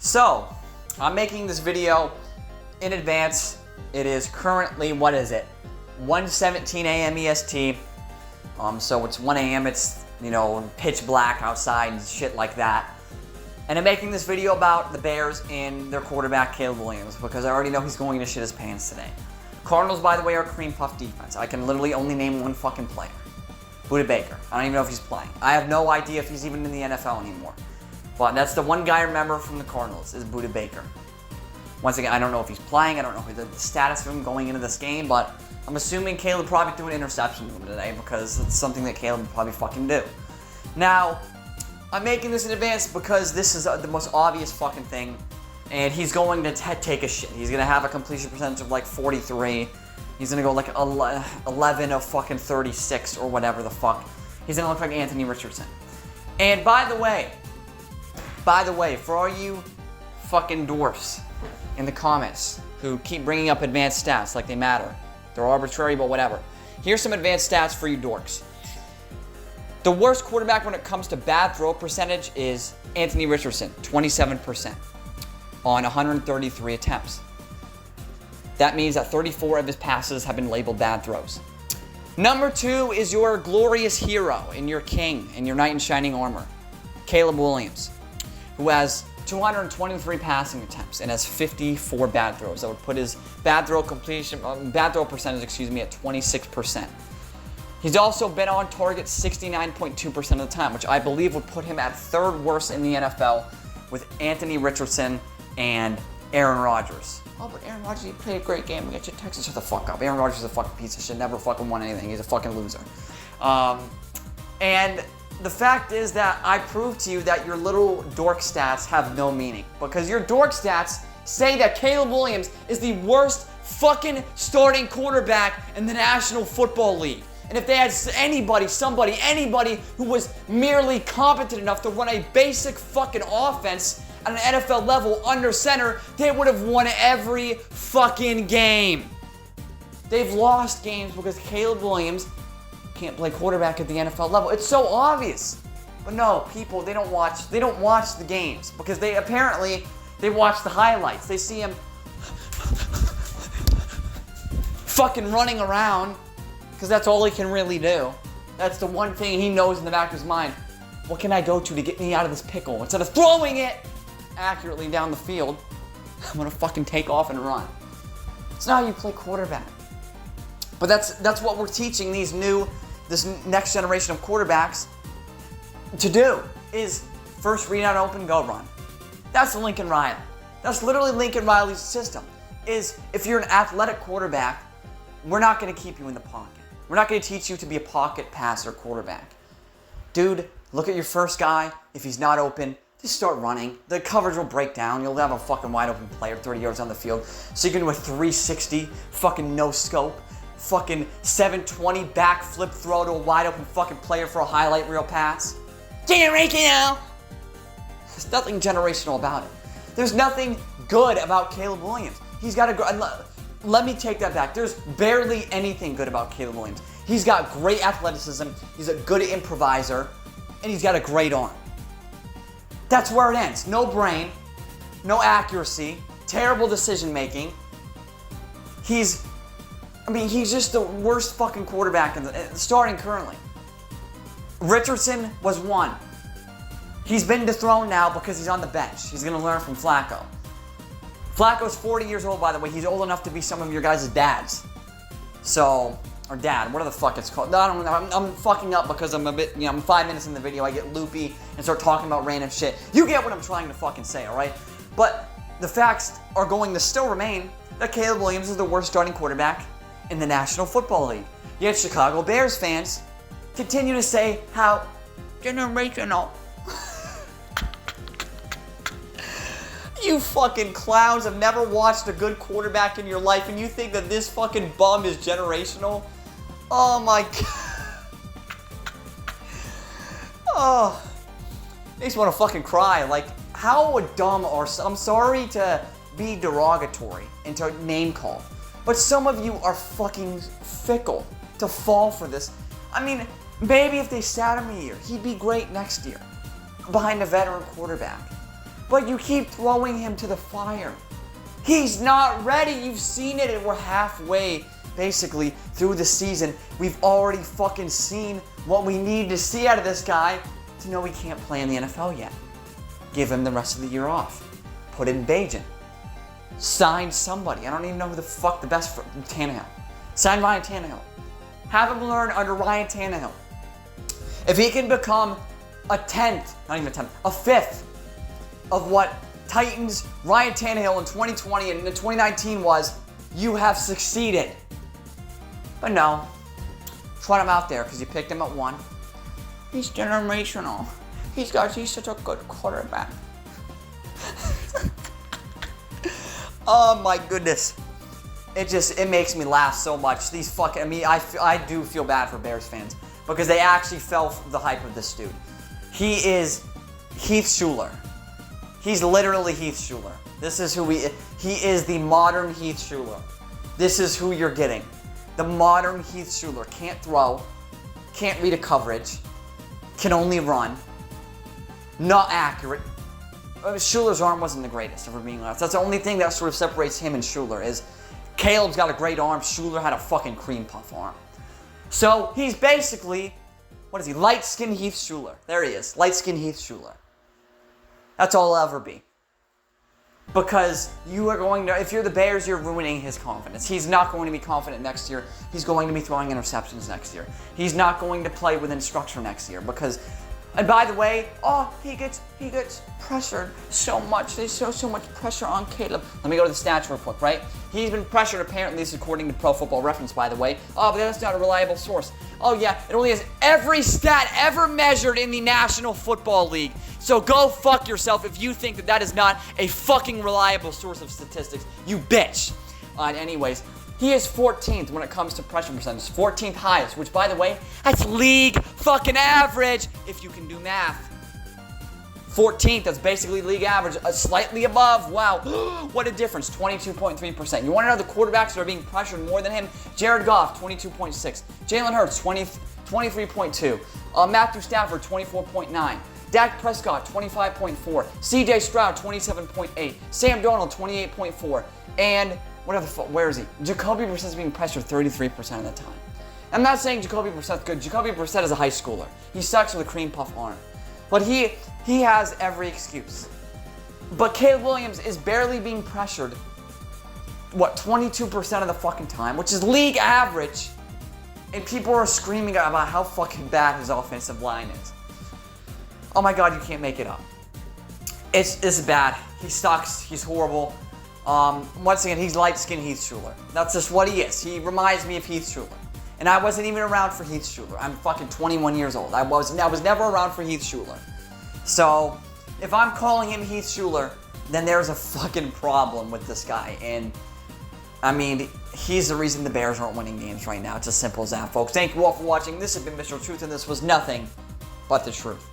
So, I'm making this video in advance. It is currently, what is it? 1:17 a.m. EST. So it's 1 a.m. It's, pitch black outside and shit like that. And I'm making this video about the Bears and their quarterback, Caleb Williams, because I already know he's going to shit his pants today. Cardinals, by the way, are creampuff defense. I can literally only name one fucking player. Budda Baker. I don't even know if he's playing. I have no idea if he's even in the NFL anymore. But that's the one guy I remember from the Cardinals, is Budda Baker. Once again, I don't know if he's playing. I don't know the status of him going into this game, but I'm assuming Caleb probably threw an interception to him today because it's something that Caleb would probably fucking do. Now, I'm making this in advance because this is the most obvious fucking thing, and he's going to take a shit. He's going to have a completion percentage of like 43. He's going to go like 11 of fucking 36 or whatever the fuck. He's going to look like Anthony Richardson. And by the way, for all you fucking dwarfs in the comments who keep bringing up advanced stats like they matter, they're arbitrary, but whatever. Here's some advanced stats for you dorks. The worst quarterback when it comes to bad throw percentage is Anthony Richardson, 27% on 133 attempts. That means that 34 of his passes have been labeled bad throws. Number 2 is your glorious hero and your king and your knight in shining armor, Caleb Williams, who has 223 passing attempts and has 54 bad throws. That would put his bad throw percentage, at 26%. He's also been on target 69.2% of the time, which I believe would put him at third worst in the NFL with Anthony Richardson and Aaron Rodgers. Oh, but Aaron Rodgers, he played a great game against your Texans. Shut the fuck up. Aaron Rodgers is a fucking piece of shit. Never fucking won anything. He's a fucking loser. And the fact is that I proved to you that your little dork stats have no meaning. Because your dork stats say that Caleb Williams is the worst fucking starting quarterback in the National Football League. And if they had anybody who was merely competent enough to run a basic fucking offense at an NFL level under center, they would have won every fucking game. They've lost games because Caleb Williams can't play quarterback at the NFL level. It's so obvious. But no, people, they don't watch the games because they watch the highlights. They see him fucking running around because that's all he can really do. That's the one thing he knows in the back of his mind. What can I go to get me out of this pickle? Instead of throwing it accurately down the field, I'm gonna fucking take off and run. It's not how you play quarterback. But that's what we're teaching this next generation of quarterbacks to do, is first read out open, go run. That's Lincoln Riley. That's literally Lincoln Riley's system, is if you're an athletic quarterback, we're not gonna keep you in the pocket. We're not gonna teach you to be a pocket passer quarterback. Dude, look at your first guy. If he's not open, just start running. The coverage will break down. You'll have a fucking wide open player 30 yards on the field. So you can do a 360, fucking no scope, fucking 720 backflip throw to a wide open fucking player for a highlight reel pass. Can't rake it out. There's nothing generational about it. There's nothing good about Caleb Williams. He's got a let me take that back. There's barely anything good about Caleb Williams. He's got great athleticism. He's a good improviser, and he's got a great arm. That's where it ends. No brain, no accuracy, terrible decision making. He's just the worst fucking quarterback starting currently. Richardson was one. He's been dethroned now because he's on the bench. He's going to learn from Flacco. Flacco's 40 years old, by the way. He's old enough to be some of your guys' dads. So, or dad, whatever the fuck it's called. I don't know. I'm fucking up because I'm a bit, I'm 5 minutes in the video. I get loopy and start talking about random shit. You get what I'm trying to fucking say, alright? But the facts are going to still remain that Caleb Williams is the worst starting quarterback in the National Football League. Yet Chicago Bears fans continue to say how generational. You fucking clowns have never watched a good quarterback in your life and you think that this fucking bum is generational? Oh my god. Oh. Makes me want to fucking cry. Like, how dumb are I'm sorry to be derogatory and to name call, but some of you are fucking fickle to fall for this. I mean, maybe if they sat him a year, he'd be great next year behind a veteran quarterback. but you keep throwing him to the fire. He's not ready. You've seen it, and we're halfway, basically, through the season. We've already fucking seen what we need to see out of this guy to know he can't play in the NFL yet. Give him the rest of the year off. Put in Bajan. Sign somebody. I don't even know who the fuck the best for Tannehill. Sign Ryan Tannehill. Have him learn under Ryan Tannehill. If he can become a 10th, not even a 10th, a 5th of what Titans Ryan Tannehill in 2020 and in 2019 was, you have succeeded. But no, trot him out there because you picked him at 1. He's generational. He's such a good quarterback. Oh my goodness. It makes me laugh so much. These fucking, I do feel bad for Bears fans because they actually fell for the hype of this dude. He is Heath Shuler. He's literally Heath Shuler. This is who he is, the modern Heath Shuler. This is who you're getting. The modern Heath Shuler. Can't throw, can't read a coverage, can only run, not accurate. Shuler's arm wasn't the greatest, if we're being honest. That's the only thing that sort of separates him and Shuler is Caleb's got a great arm, Shuler had a fucking cream puff arm. So he's basically, what is he, light-skinned Heath Shuler. There he is, light-skinned Heath Shuler. That's all he'll ever be. Because you are going to, if you're the Bears, you're ruining his confidence. He's not going to be confident next year. He's going to be throwing interceptions next year. He's not going to play within structure next year because, and by the way, he gets pressured so much. There's so much pressure on Caleb. Let me go to the stats real quick, right? He's been pressured, apparently, this is according to Pro Football Reference, by the way. Oh, but that's not a reliable source. Oh, yeah, it only has every stat ever measured in the National Football League. So go fuck yourself if you think that is not a fucking reliable source of statistics. You bitch. Anyways, he is 14th when it comes to pressure percentage. 14th highest, which, by the way, that's league fucking average if you can do math. 14th, that's basically league average, slightly above. Wow, what a difference, 22.3%. You want to know the quarterbacks that are being pressured more than him? Jared Goff, 22.6. Jalen Hurts, 23.2. Matthew Stafford, 24.9. Dak Prescott, 25.4. CJ Stroud, 27.8. Sam Darnold, 28.4. And where is he? Jacoby Brissett's being pressured 33% of the time. I'm not saying Jacoby Brissett's good. Jacoby Brissett is a high schooler. He sucks with a cream puff arm. But he has every excuse. But Caleb Williams is barely being pressured, 22% of the fucking time, which is league average. And people are screaming about how fucking bad his offensive line is. Oh my God, you can't make it up. It's bad. He sucks. He's horrible. Once again, he's light-skinned Heath Shuler. That's just what he is. He reminds me of Heath Shuler. And I wasn't even around for Heath Shuler. I'm fucking 21 years old. I was never around for Heath Shuler. So, if I'm calling him Heath Shuler, then there's a fucking problem with this guy. And, I mean, he's the reason the Bears aren't winning games right now. It's as simple as that, folks. Thank you all for watching. This has been Mr. Truth, and this was nothing but the truth.